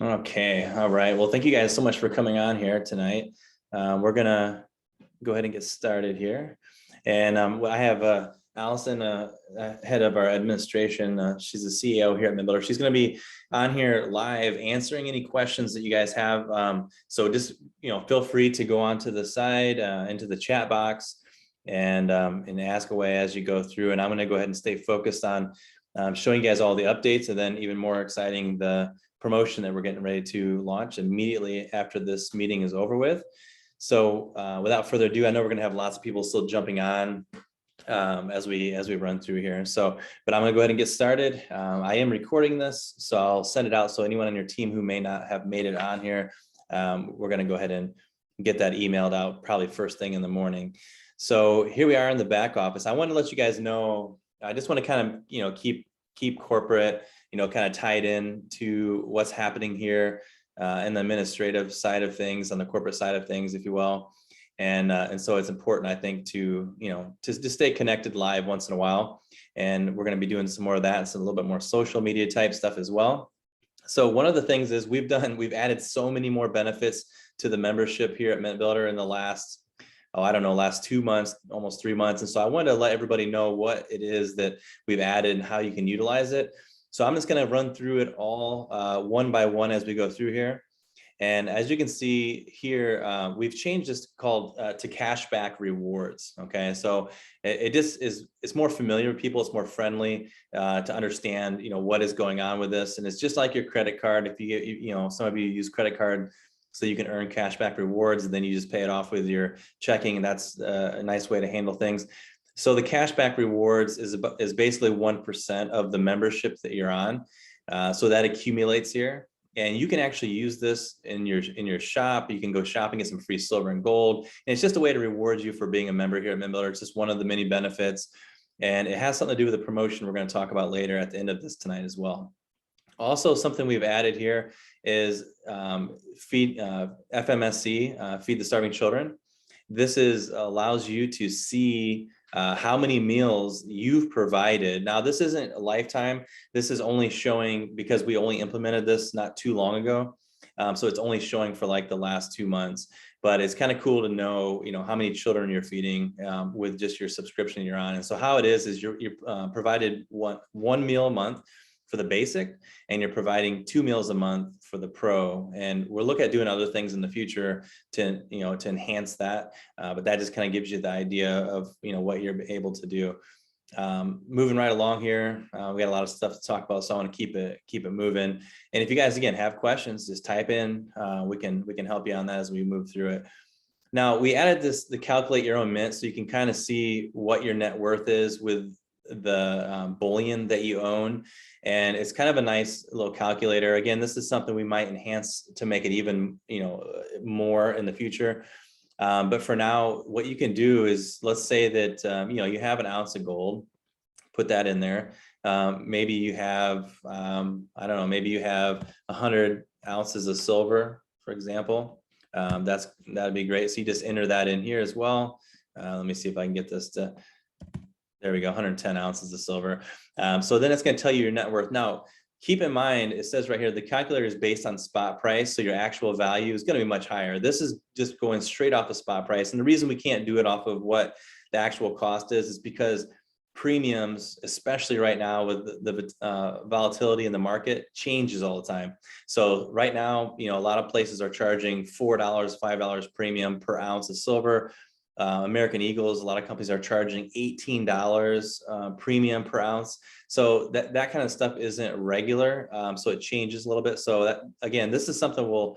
Okay. All right. Well, thank you guys so much for coming on here tonight. We're gonna go ahead and get started here. And I have Allison, head of our administration. She's the CEO here at MintBuilder. She's going to be on here live answering any questions that you guys have. So just feel free to go onto the side into the chat box and ask away as you go through. And I'm going to go ahead and stay focused on showing you guys all the updates, and then even more exciting, the promotion that we're getting ready to launch immediately after this meeting is over with. So without further ado, I know we're going to have lots of people still jumping on as we run through here. So, but I'm going to go ahead and get started. I am recording this, so I'll send it out. So anyone on your team who may not have made it on here, we're going to go ahead and get that emailed out probably first thing in the morning. So here we are in the back office. I want to let you guys know, I just want to kind of, keep corporate, kind of tied in to what's happening here in the administrative side of things, on the corporate side of things, if you will. And so it's important, I think, to stay connected live once in a while. And we're going to be doing some more of that, some a little bit more social media type stuff as well. So one of the things is we've added so many more benefits to the membership here at MintBuilder in the last 2 months, almost 3 months. And so I wanted to let everybody know what it is that we've added and how you can utilize it. So I'm just going to run through it all one by one as we go through here. And as you can see here, we've changed this called to cashback rewards. Okay, so it just is, it's more familiar with people. It's more friendly to understand, what is going on with this. And it's just like your credit card. If you get, some of you use credit card so you can earn cashback rewards, and then you just pay it off with your checking. And that's a nice way to handle things. So the cashback rewards is basically 1% of the membership that you're on. So that accumulates here. And you can actually use this in your shop. You can go shopping, get some free silver and gold. And it's just a way to reward you for being a member here at MintBuilder. It's just one of the many benefits. And it has something to do with the promotion we're going to talk about later at the end of this tonight as well. Also, something we've added here is feed FMSC, Feed the Starving Children. This allows you to see how many meals you've provided. Now, this isn't a lifetime. This is only showing because we only implemented this not too long ago. So it's only showing for like the last 2 months. But it's kind of cool to know, how many children you're feeding with just your subscription you're on. And so how it is you're provided one meal a month for the basic, and you're providing 2 meals a month for the pro. And we'll look at doing other things in the future to enhance that. But that just kind of gives you the idea of, what you're able to do. Moving right along here, we got a lot of stuff to talk about, so I want to keep it moving. And if you guys, again, have questions, just type in, we can help you on that as we move through it. Now, we added the calculate your own mint, so you can kind of see what your net worth is with the bullion that you own. And it's kind of a nice little calculator. Again, this is something we might enhance to make it even, more in the future. But for now, what you can do is, let's say that, you have an ounce of gold, put that in there. Maybe you have, maybe you have 100 ounces of silver, for example. That'd be great. So you just enter that in here as well. Let me see if I can get this to, there we go, 110 ounces of silver. So then it's going to tell you your net worth. Now, keep in mind, it says right here, the calculator is based on spot price. So your actual value is going to be much higher. This is just going straight off the spot price. And the reason we can't do it off of what the actual cost is because premiums, especially right now with the volatility in the market, changes all the time. So right now, a lot of places are charging $4, $5 premium per ounce of silver. American Eagles, a lot of companies are charging $18 premium per ounce. So that kind of stuff isn't regular. So it changes a little bit. So that, again, this is something we'll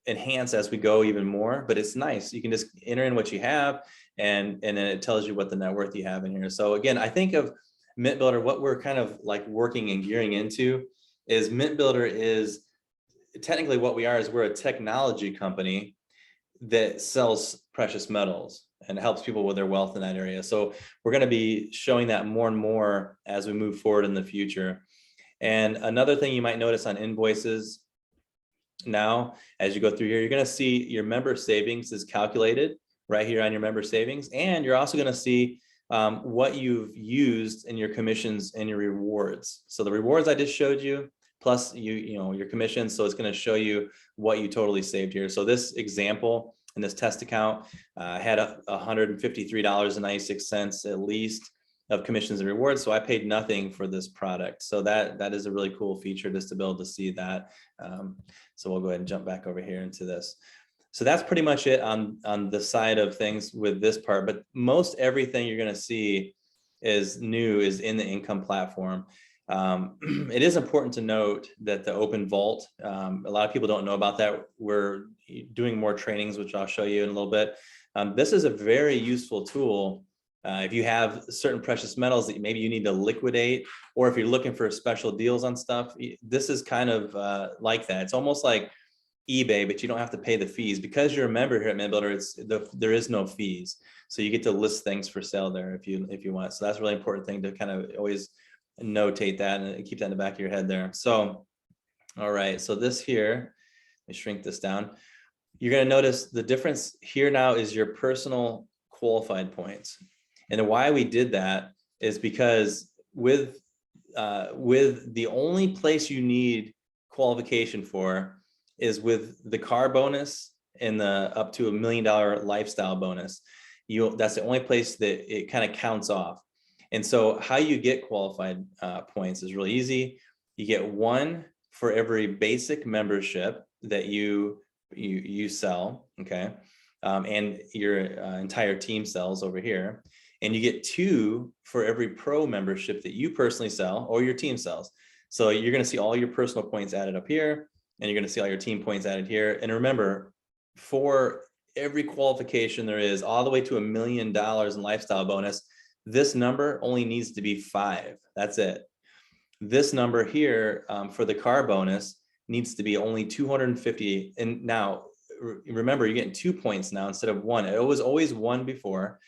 enhance as we go even more, but it's nice. You can just enter in what you have, and then it tells you what the net worth you have in here. So again, I think of MintBuilder, what we're kind of like working and gearing into is MintBuilder is technically what we are is we're a technology company that sells precious metals and helps people with their wealth in that area. So we're going to be showing that more and more as we move forward in the future. And another thing you might notice on invoices now, as you go through here, you're going to see your member savings is calculated right here on your member savings. And you're also going to see what you've used in your commissions and your rewards. So the rewards I just showed you plus your commission. So it's going to show you what you totally saved here. So this example in this test account had $153.96 at least of commissions and rewards. So I paid nothing for this product. So that is a really cool feature, just to be able to see that. So we'll go ahead and jump back over here into this. So that's pretty much it on the side of things with this part, but most everything you're going to see is new is in the income platform. It is important to note that the open vault, a lot of people don't know about that. We're doing more trainings, which I'll show you in a little bit. This is a very useful tool. If you have certain precious metals that maybe you need to liquidate, or if you're looking for special deals on stuff, this is kind of like that. It's almost like eBay, but you don't have to pay the fees because you're a member here at MintBuilder. There is no fees, so you get to list things for sale there if you want. So that's a really important thing to kind of always notate that and keep that in the back of your head there. So, all right, so this here, let me shrink this down. You're going to notice the difference here now is your personal qualified points, and why we did that is because with the only place you need qualification for is with the car bonus and the up to $1 million lifestyle bonus. That's the only place that it kind of counts off. And so how you get qualified points is really easy. You get one for every basic membership that you sell, okay? And your entire team sells over here. And you get two for every pro membership that you personally sell or your team sells. So you're going to see all your personal points added up here, and you're going to see all your team points added here. And remember, for every qualification there is, all the way to $1 million in lifestyle bonus, this number only needs to be 5. That's it. This number here for the car bonus needs to be only 250. And now, remember, you're getting 2 points now instead of 1. It was always 1 before.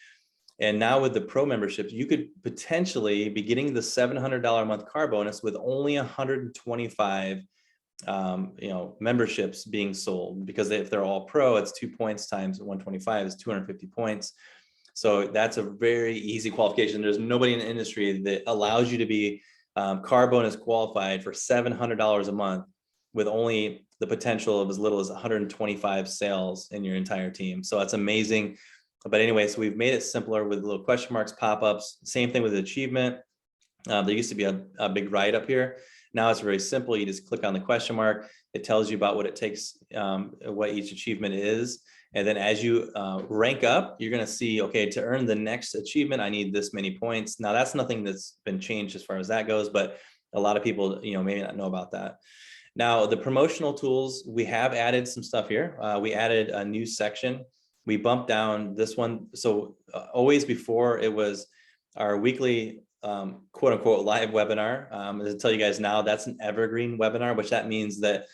And now with the pro membership, you could potentially be getting the $700 a month car bonus with only 125 memberships being sold, because if they're all pro, it's 2 points times 125 is 250 points. So that's a very easy qualification. There's nobody in the industry that allows you to be car bonus qualified for $700 a month with only the potential of as little as 125 sales in your entire team. So that's amazing. But anyway, so we've made it simpler with little question marks, pop-ups. Same thing with achievement. There used to be a big write up here. Now it's very simple. You just click on the question mark. It tells you about what it takes, what each achievement is. And then as you rank up, you're going to see, okay, to earn the next achievement, I need this many points. Now that's nothing that's been changed as far as that goes, but a lot of people, maybe not know about that. Now the promotional tools, we have added some stuff here. We added a new section. We bumped down this one. So always before, it was our weekly quote unquote live webinar. To tell you guys now, that's an evergreen webinar, which that means that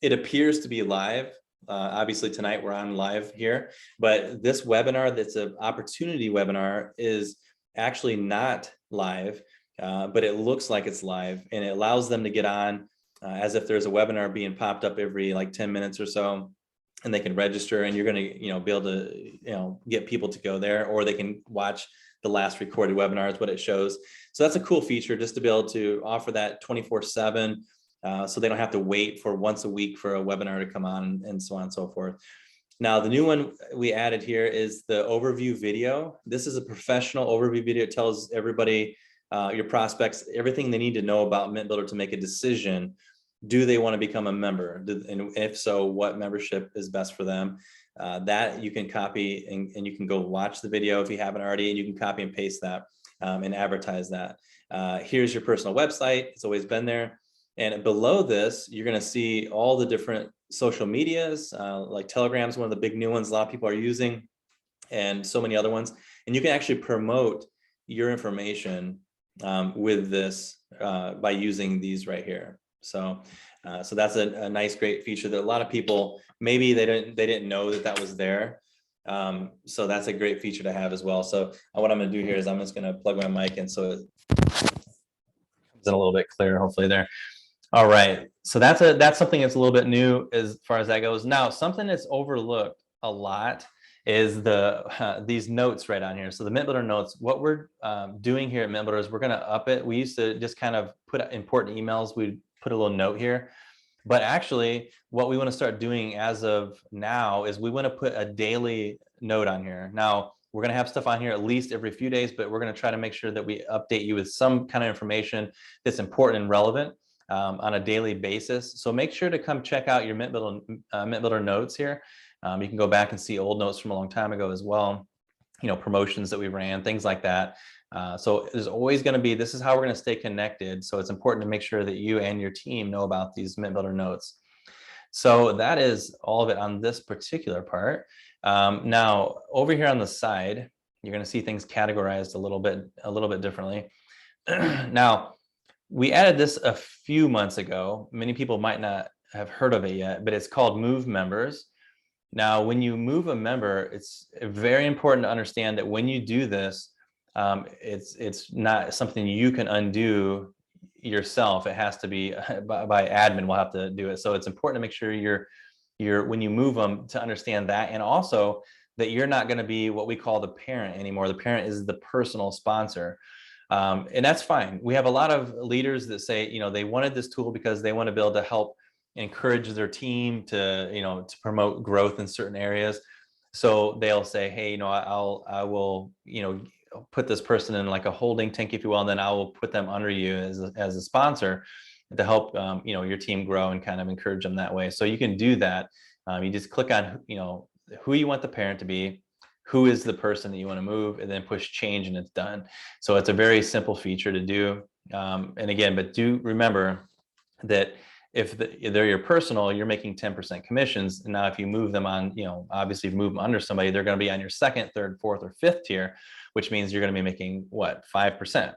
it appears to be live. Obviously tonight we're on live here, but this webinar that's an opportunity webinar is actually not live, but it looks like it's live, and it allows them to get on as if there's a webinar being popped up every like 10 minutes or so, and they can register, and you're going to be able to get people to go there, or they can watch the last recorded webinar is what it shows. So that's a cool feature, just to be able to offer that 24/7. So they don't have to wait for once a week for a webinar to come on, and so on and so forth. Now, the new one we added here is the overview video. This is a professional overview video. It tells everybody, your prospects, everything they need to know about MintBuilder to make a decision. Do they want to become a member? And if so, what membership is best for them? That you can copy and you can go watch the video if you haven't already, and you can copy and paste that and advertise that. Here's your personal website. It's always been there. And below this, you're going to see all the different social medias, like Telegram's one of the big new ones a lot of people are using, and so many other ones. And you can actually promote your information with this by using these right here. So that's a nice, great feature that a lot of people, maybe they didn't know that was there. So that's a great feature to have as well. So what I'm going to do here is I'm just going to plug my mic in so it comes in a little bit clearer, hopefully there. All right, so that's something that's a little bit new as far as that goes. Now, something that's overlooked a lot is these notes right on here. So the MintBuilder notes, what we're doing here at MintBuilder is we're going to up it. We used to just kind of put important emails. We'd put a little note here. But actually, what we want to start doing as of now is we want to put a daily note on here. Now, we're going to have stuff on here at least every few days, but we're going to try to make sure that we update you with some kind of information that's important and relevant on a daily basis. So make sure to come check out your MintBuilder notes here. You can go back and see old notes from a long time ago as well. Promotions that we ran, things like that. So there's always going to be, this is how we're going to stay connected. So it's important to make sure that you and your team know about these MintBuilder notes. So that is all of it on this particular part. Now over here on the side, you're going to see things categorized a little bit differently. Now, we added this a few months ago. Many people might not have heard of it yet, but it's called Move Members. Now, when you move a member, it's very important to understand that when you do this, it's not something you can undo yourself. It has to be by admin will have to do it. So it's important to make sure you're when you move them to understand that, and also that you're not going to be what we call the parent anymore. The parent is the personal sponsor. And that's fine. We have a lot of leaders that say, they wanted this tool because they want to be able to help encourage their team to, to promote growth in certain areas. So they'll say, hey, I will, put this person in like a holding tank, if you will, and then I will put them under you as a sponsor to help, your team grow and kind of encourage them that way. So you can do that. You just click on, who you want the parent to be, who is the person that you want to move, and then push change and it's done. So it's a very simple feature to do. And again, but do remember that if they're your personal, you're making 10% commissions. And now if you move them on, obviously if you move them under somebody, they're going to be on your second, third, fourth, or fifth tier, which means you're going to be making what, 5%.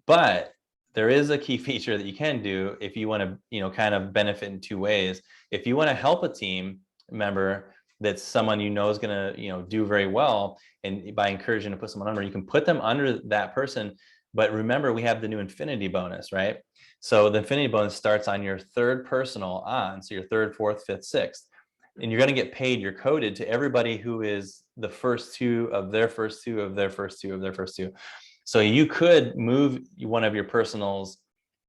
But there is a key feature that you can do if you want to, kind of benefit in two ways. If you want to help a team member that's someone is going to do very well, and by encouraging to put someone under, you can put them under that person. But remember, we have the new infinity bonus, right? So the infinity bonus starts on your third personal on, so your third, fourth, fifth, sixth, and you're going to get paid. You're coded to everybody who is the first two of their first two of their first two of their first two. So you could move one of your personals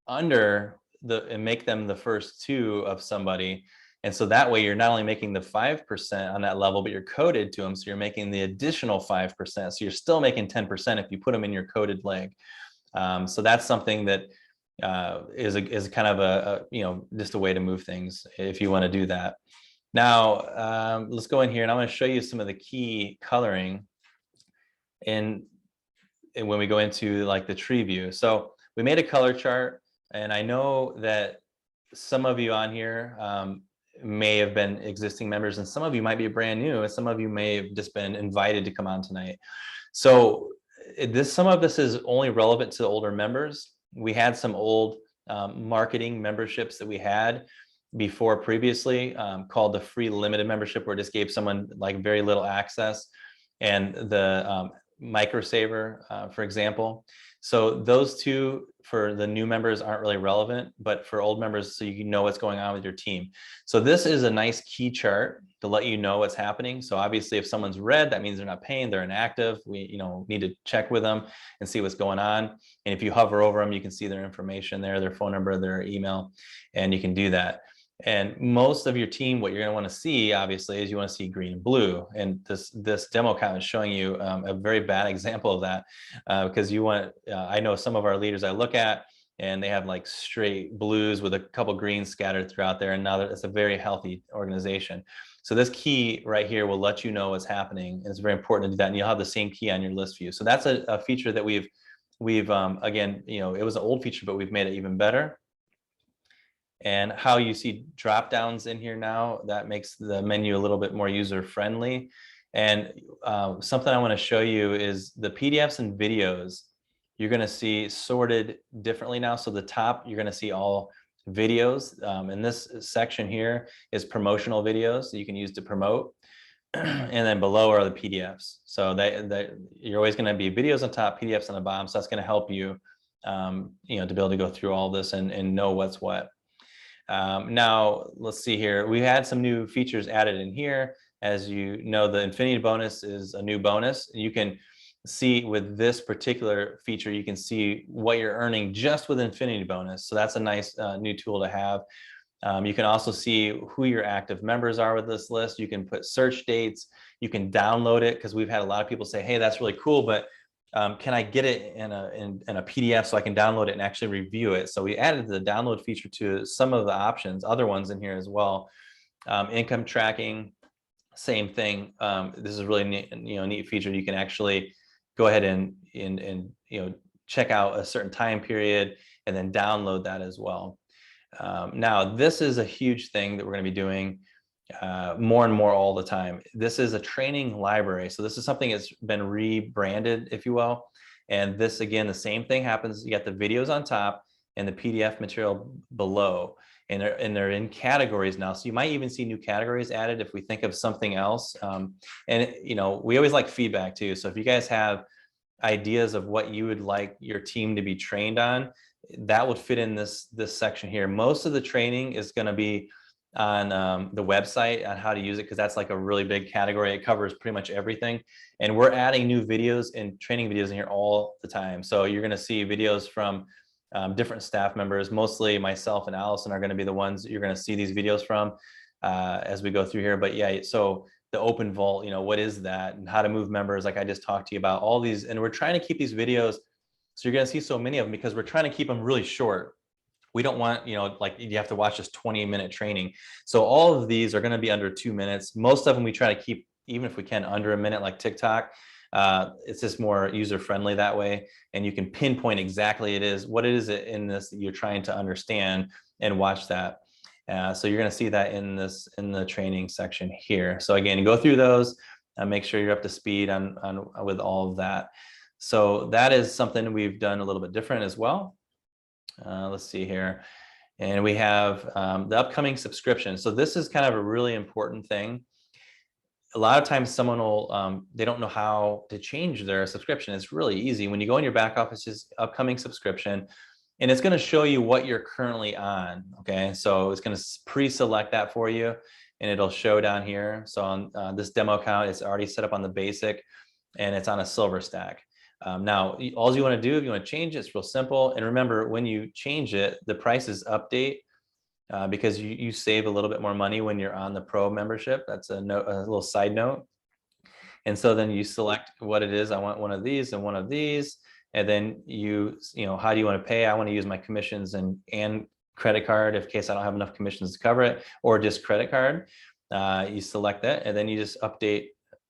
under and make them the first two of somebody. And so that way you're not only making the 5% on that level, but you're coded to them. So you're making the additional 5%. So you're still making 10% if you put them in your coded leg. So that's something that is kind of a just a way to move things if you want to do that. Now, let's go in here and I'm going to show you some of the key coloring and when we go into like the tree view. So we made a color chart, and I know that some of you on here may have been existing members, and some of you might be brand new, and some of you may have just been invited to come on tonight. So some of this is only relevant to older members. We had some old marketing memberships that we had before previously called the free limited membership, where it just gave someone like very little access, and the microsaver, for example. So those two for the new members aren't really relevant, but for old members, so you know what's going on with your team. So this is a nice key chart to let you know what's happening. So obviously if someone's red, that means they're not paying, they're inactive. We need to check with them and see what's going on. And if you hover over them, you can see their information there, their phone number, their email, and you can do that. And most of your team, what you're going to want to see, obviously, is you want to see green and blue. And this demo account is showing you a very bad example of that because you want, I know some of our leaders I look at, and they have like straight blues with a couple greens scattered throughout there. And now it's a very healthy organization. So this key right here will let you know what's happening. And it's very important to do that. And you'll have the same key on your list view. So that's a feature that we've again, it was an old feature, but we've made it even better. And how you see drop downs in here now, that makes the menu a little bit more user friendly. And something I want to show you is the PDFs and videos. You're going to see sorted differently now. So the top, you're going to see all videos. And this section here is promotional videos that you can use to promote. And then below are the PDFs. So you're always going to be videos on top, PDFs on the bottom. So that's going to help you, to be able to go through all this and know what's what. Now, let's see here. We had some new features added in here. As you know, the infinity bonus is a new bonus. You can see with this particular feature, you can see what you're earning just with Infinity Bonus. So that's a nice new tool to have. You can also see who your active members are with this list. You can put search dates. You can download it, because we've had a lot of people say, hey, that's really cool, but can I get it in a PDF so I can download it and actually review it? So we added the download feature to some of the options, other ones in here as well. Income tracking, same thing. This is really neat, neat feature. You can actually go ahead and check out a certain time period and then download that as well. Now, this is a huge thing that we're going to be doing more and more all the time. This is a training library. So this is something that's been rebranded, if you will. And this, again, the same thing happens. You got the videos on top and the PDF material below, and they're in categories now. So you might even see new categories added if we think of something else. And we always like feedback too. So if you guys have ideas of what you would like your team to be trained on, that would fit in this section here. Most of the training is going to be on the website on how to use it, because that's like a really big category. It covers pretty much everything, and we're adding new videos and training videos in here all the time. So you're going to see videos from different staff members. Mostly myself and Allison are going to be the ones that you're going to see these videos from as we go through here. But yeah, so the open vault, what is that, and how to move members, like I just talked to you about, all these. And we're trying to keep these videos, so you're going to see so many of them, because we're trying to keep them really short. We don't want, like you have to watch this 20-minute training. So all of these are going to be under 2 minutes. Most of them we try to keep, even if we can, under a minute, like TikTok. It's just more user-friendly that way. And you can pinpoint exactly what it is in this that you're trying to understand, and watch that. So you're going to see that in the training section here. So again, go through those and make sure you're up to speed with all of that. So that is something we've done a little bit different as well. Let's see here. And we have the upcoming subscription. So this is kind of a really important thing. A lot of times someone will, they don't know how to change their subscription. It's really easy. When you go in your back office, just upcoming subscription, and it's going to show you what you're currently on. Okay. So it's going to pre-select that for you, and it'll show down here. So on this demo account, it's already set up on the basic, and it's on a silver stack. Now, all you want to do, if you want to change it, it's real simple. And remember, when you change it, the prices update because you save a little bit more money when you're on the pro membership. That's a little side note. And so then you select what it is. I want one of these and one of these. And then how do you want to pay? I want to use my commissions and credit card in case I don't have enough commissions to cover it, or just credit card. You select that, and then you just update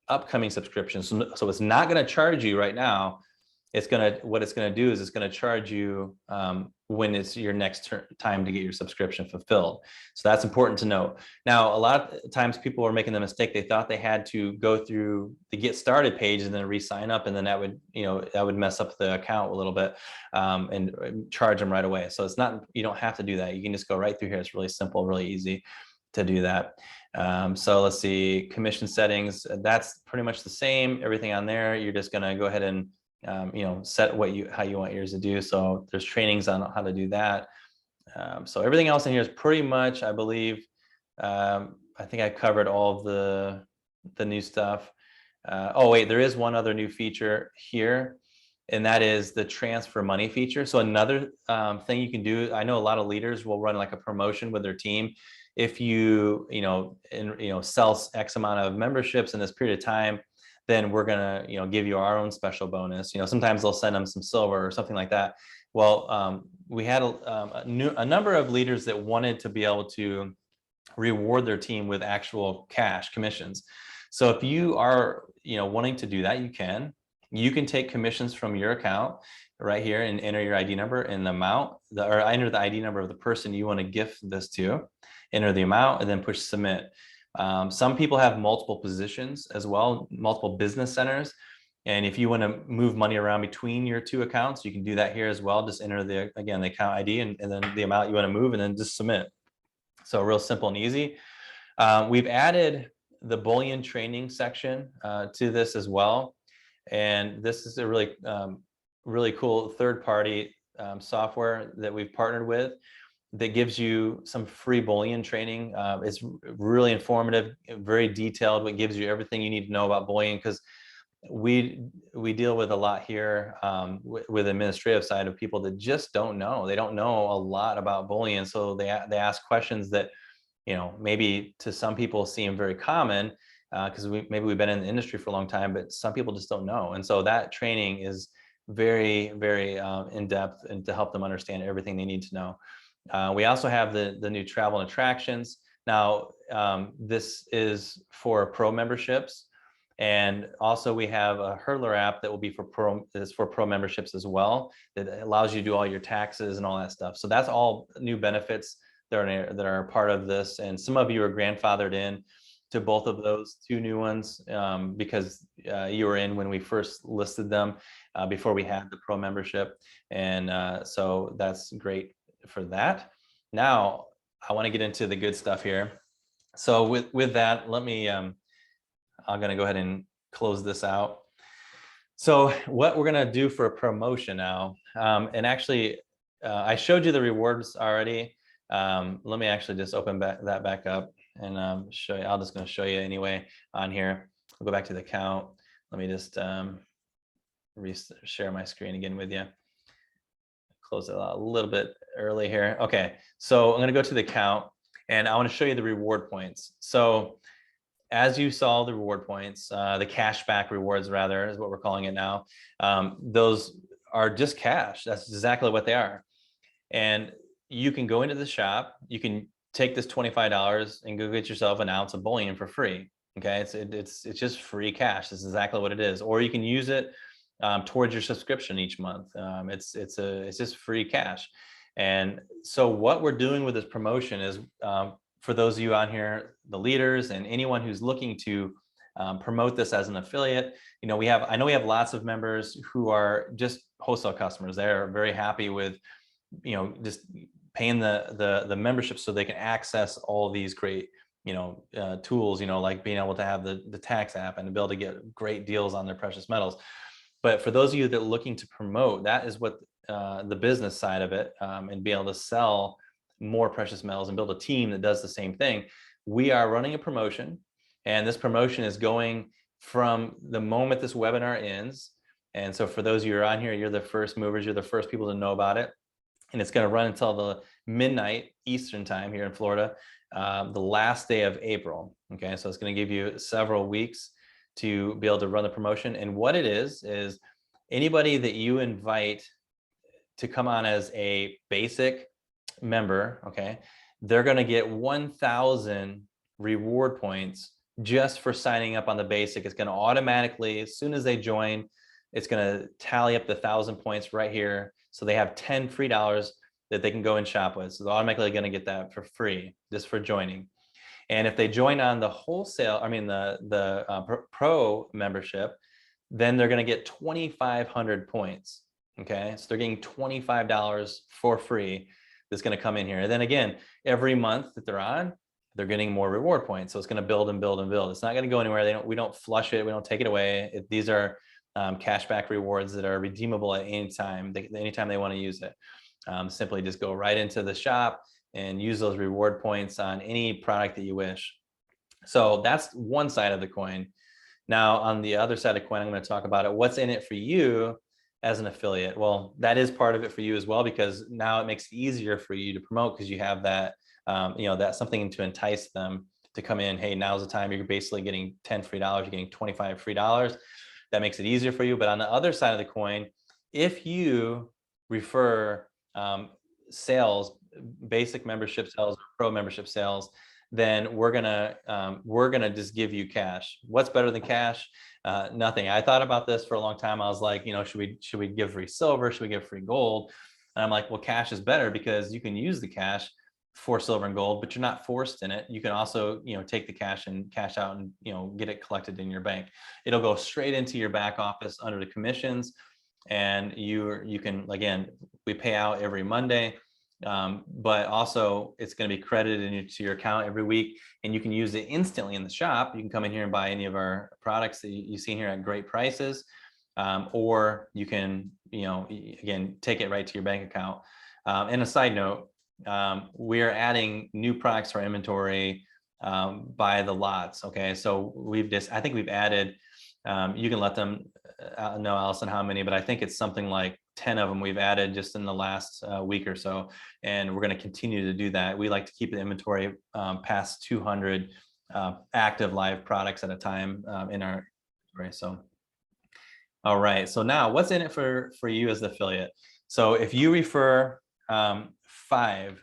upcoming subscriptions. So it's not going to charge you right now. What it's going to do is it's going to charge you when it's your next time to get your subscription fulfilled. So that's important to note. Now, a lot of times people are making the mistake. They thought they had to go through the get started page and then re-sign up, and then that would mess up the account a little bit and charge them right away. So it's not, you don't have to do that. You can just go right through here. It's really simple, really easy to do that. So let's see, commission settings. That's pretty much the same. Everything on there, you're just going to go ahead and set how you want yours to do. So there's trainings on how to do that. So everything else in here is pretty much, I believe, I think I covered all of the new stuff. Oh wait, there is one other new feature here, and that is the transfer money feature. So another thing you can do, I know a lot of leaders will run like a promotion with their team. If you sell X amount of memberships in this period of time, then we're gonna give you our own special bonus. Sometimes they'll send them some silver or something like that. Well, we had a number of leaders that wanted to be able to reward their team with actual cash commissions. So if you are wanting to do that, you can take commissions from your account right here and enter your ID number and the amount, or enter the ID number of the person you want to gift this to, enter the amount, and then push submit. Some people have multiple positions as well, multiple business centers. And if you want to move money around between your two accounts, you can do that here as well. Just enter the account ID and then the amount you want to move, and then just submit. So real simple and easy. We've added the Bullion Training section to this as well. And this is a really cool third-party software that we've partnered with that gives you some free Bullion training. It's really informative, very detailed. It gives you everything you need to know about Bullion, because we deal with a lot here with administrative side of people that just don't know. They don't know a lot about Bullion, so they ask questions that, you know, maybe to some people seem very common because maybe we've been in the industry for a long time, but some people just don't know. And so that training is very, very in depth and to help them understand everything they need to know. We also have the new travel and attractions. Now, this is for pro memberships. And also we have a Hurdler app that will be for pro memberships as well, that allows you to do all your taxes and all that stuff. So that's all new benefits that are part of this. And some of you are grandfathered in to both of those two new ones because you were in when we first listed them before we had the pro membership. And so that's great for that. Now, I want to get into the good stuff here. So with that, let me, I'm going to go ahead and close this out. So what we're going to do for a promotion now, and actually, I showed you the rewards already. Let me actually just open that back up and show you. I'm just going to show you anyway on here. I'll go back to the account. Let me just share my screen again with you. Close it out a little bit early here. Okay, so I'm going to go to the account and I want to show you the reward points. So as you saw the reward points, the cashback rewards rather is what we're calling it now. Those are just cash. That's exactly what they are. And you can go into the shop, you can take this $25 and go get yourself an ounce of bullion for free. Okay, it's just free cash. This is exactly what it is. Or you can use it towards your subscription each month. It's just free cash. And so what we're doing with this promotion is for those of you on here, the leaders and anyone who's looking to promote this as an affiliate, you know, I know we have lots of members who are just wholesale customers. They're very happy with, you know, just paying the membership so they can access all these great, you know, tools, you know, like being able to have the tax app and to be able to get great deals on their precious metals. But for those of you that are looking to promote, that is what the business side of it, and be able to sell more precious metals and build a team that does the same thing. We are running a promotion, and this promotion is going from the moment this webinar ends. And so for those of you who are on here, you're the first movers, you're the first people to know about it. And it's going to run until the midnight Eastern time here in Florida, the last day of April. Okay, so it's going to give you several weeks to be able to run the promotion. And what it is anybody that you invite to come on as a basic member, okay, they're going to get 1,000 reward points just for signing up on the basic. It's going to automatically, as soon as they join, it's going to tally up the 1,000 points right here. So they have 10 free dollars that they can go and shop with. So they're automatically going to get that for free just for joining. And if they join on the wholesale, I mean the pro membership, then they're going to get 2,500 points. Okay, so they're getting $25 for free. That's going to come in here. And then again, every month that they're on, they're getting more reward points. So it's going to build and build and build. It's not going to go anywhere. We don't flush it. We don't take it away. These are cashback rewards that are redeemable at any time. Anytime they want to use it. Simply just go right into the shop and use those reward points on any product that you wish. So that's one side of the coin. Now, on the other side of the coin, I'm going to talk about it. What's in it for you as an affiliate? Well, that is part of it for you as well, because now it makes it easier for you to promote because you have that, you know, that's something to entice them to come in. Hey, now's the time. You're basically getting 10 free dollars. You're getting 25 free dollars. That makes it easier for you. But on the other side of the coin, if you refer sales, basic membership sales, pro membership sales, then we're gonna just give you cash. What's better than cash? Nothing. I thought about this for a long time. I was like, you know, should we give free silver? Should we give free gold? And I'm like, well, cash is better because you can use the cash for silver and gold, but you're not forced in it. You can also, you know, take the cash and cash out and, you know, get it collected in your bank. It'll go straight into your back office under the commissions. And you can, again, we pay out every Monday, but also it's going to be credited into your account every week, and you can use it instantly in the shop. You can come in here and buy any of our products that you see here at great prices, or you can, you know, again, take it right to your bank account. And a side note, we are adding new products to our inventory by the lots. Okay, so I think we've added You can let them know, Allison, how many, but I think it's something like 10 of them we've added just in the last week or so. And we're going to continue to do that. We like to keep the inventory past 200 active live products at a time in our inventory. So, all right. So now what's in it for you as the affiliate? So if you refer five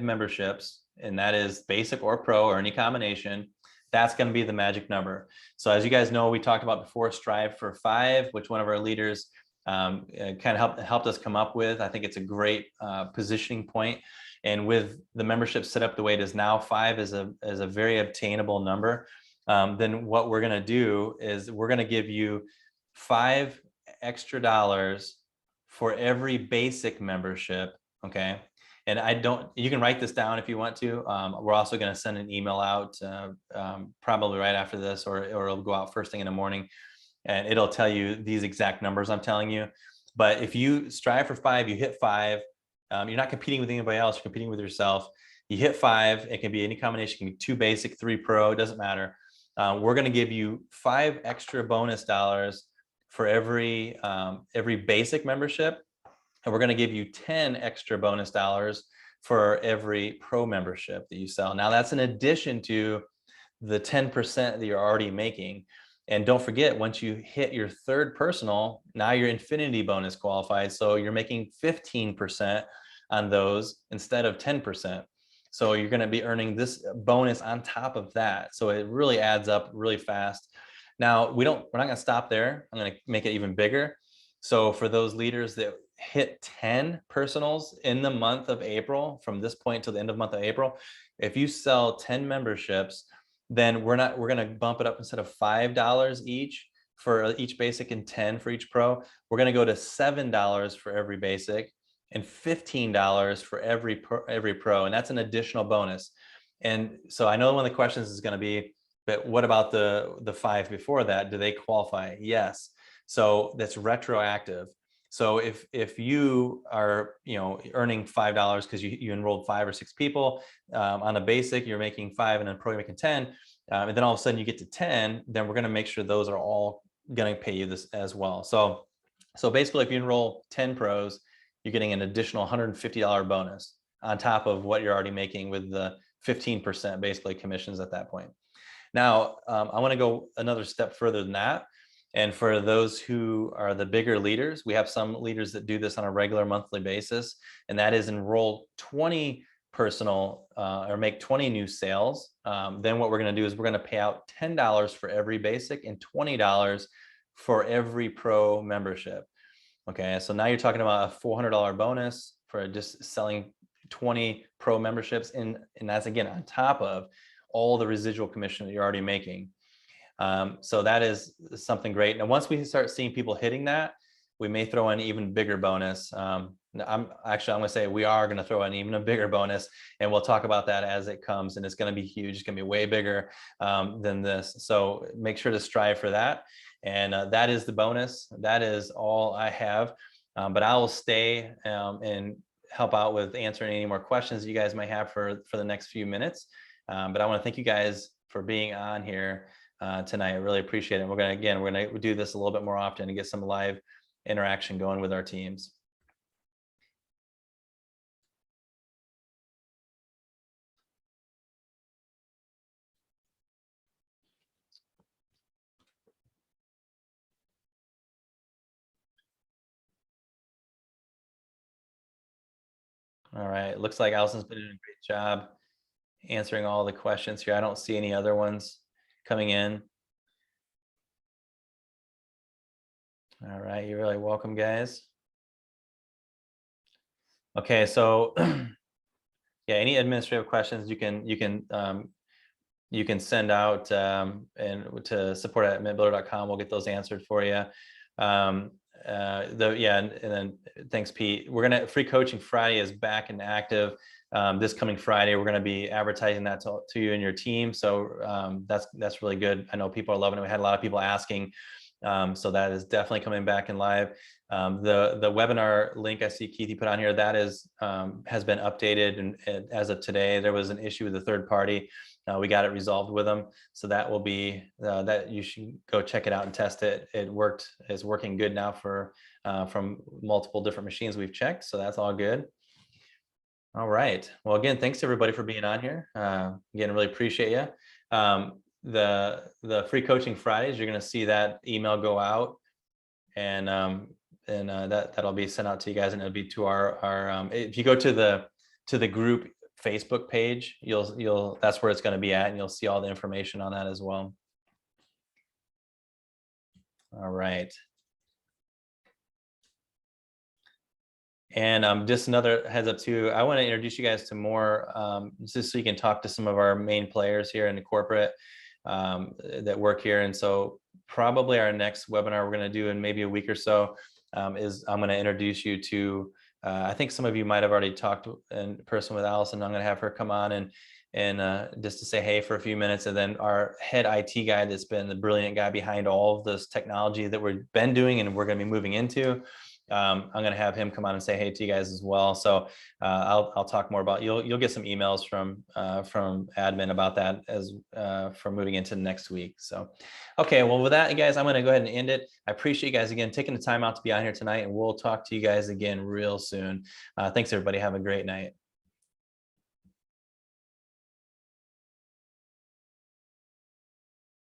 memberships, and that is basic or pro or any combination, that's going to be the magic number. So as you guys know, we talked about before, strive for 5, which one of our leaders kind of helped us come up with. I think it's a great positioning point. And with the membership set up the way it is now, 5 is a very obtainable number. Then what we're going to do is we're going to give you $5 extra for every basic membership. Okay. And you can write this down if you want to. We're also going to send an email out probably right after this, or it'll go out first thing in the morning, and it'll tell you these exact numbers I'm telling you. But if you strive for 5, you hit 5, you're not competing with anybody else, you're competing with yourself. You hit 5, it can be any combination, it can be 2 basic, 3 pro, it doesn't matter. We're going to give you $5 extra bonus dollars for every basic membership. And we're going to give you 10 extra bonus dollars for every pro membership that you sell. Now that's in addition to the 10% that you're already making. And don't forget, once you hit your 3rd personal, now you're infinity bonus qualified. So you're making 15% on those instead of 10%. So you're going to be earning this bonus on top of that. So it really adds up really fast. Now we're not going to stop there. I'm going to make it even bigger. So for those leaders that hit 10 personals in the month of April, from this point to the end of the month of April, if you sell 10 memberships, then we're going to bump it up. Instead of $5 each for each basic and 10 for each pro, we're going to go to $7 for every basic and $15 for every pro. And that's an additional bonus. And so I know one of the questions is going to be, but what about the 5 before that? Do they qualify? Yes. So that's retroactive. So if you are earning $5 because you enrolled 5 or 6 people on a basic, you're making 5, and then pro you're making 10, and then all of a sudden you get to 10, then we're going to make sure those are all going to pay you this as well. So basically, if you enroll 10 pros, you're getting an additional $150 bonus on top of what you're already making with the 15% basically commissions at that point. Now, I want to go another step further than that. And for those who are the bigger leaders, we have some leaders that do this on a regular monthly basis, and that is enroll 20 personal or make 20 new sales. Then what we're going to do is we're going to pay out $10 for every basic and $20 for every pro membership. Okay, so now you're talking about a $400 bonus for just selling 20 pro memberships, and that's again on top of all the residual commission that you're already making. So that is something great. Now, once we start seeing people hitting that, we may throw in an even bigger bonus. I'm going to say we are going to throw in even a bigger bonus, and we'll talk about that as it comes. And it's going to be huge. It's going to be way bigger than this. So make sure to strive for that. And that is the bonus. That is all I have. But I will stay and help out with answering any more questions you guys might have for the next few minutes. But I want to thank you guys for being on here tonight. I really appreciate it. We're going to do this a little bit more often and get some live interaction going with our teams. All right. Looks like Allison's been doing a great job answering all the questions here. I don't see any other ones coming in. All right. You're really welcome, guys. Okay. So yeah, any administrative questions you can send out and to support@mintbuilder.com. We'll get those answered for you. And then thanks, Pete. Free Coaching Friday is back and active this coming Friday. We're going to be advertising that to you and your team. So that's really good. I know people are loving it. We had a lot of people asking So that is definitely coming back in live. The webinar link I see Keith put on here, that is has been updated, and as of today, there was an issue with the third party. We got it resolved with them, so that will be that you should go check it out and test it. It's working good now for from multiple different machines we've checked, so that's all good. All right. Well, again, thanks everybody for being on here. Again, really appreciate you. The free coaching Fridays, you're going to see that email go out, and that'll be sent out to you guys, and it'll be to our if you go to the group Facebook page, you'll that's where it's going to be at, and you'll see all the information on that as well. All right. And just another heads up too, I want to introduce you guys to more, just so you can talk to some of our main players here in the corporate that work here. And so probably our next webinar we're going to do in maybe a week or so is I'm going to introduce you to, I think some of you might have already talked in person with Allison. I'm going to have her come on and just to say hey for a few minutes. And then our head IT guy that's been the brilliant guy behind all of this technology that we've been doing and we're going to be moving into. I'm going to have him come on and say hey to you guys as well. So I'll talk more about, you'll get some emails from admin about that as for moving into next week. So, okay, well with that, guys, I'm going to go ahead and end it. I appreciate you guys again taking the time out to be on here tonight, and we'll talk to you guys again real soon. Thanks everybody. Have a great night.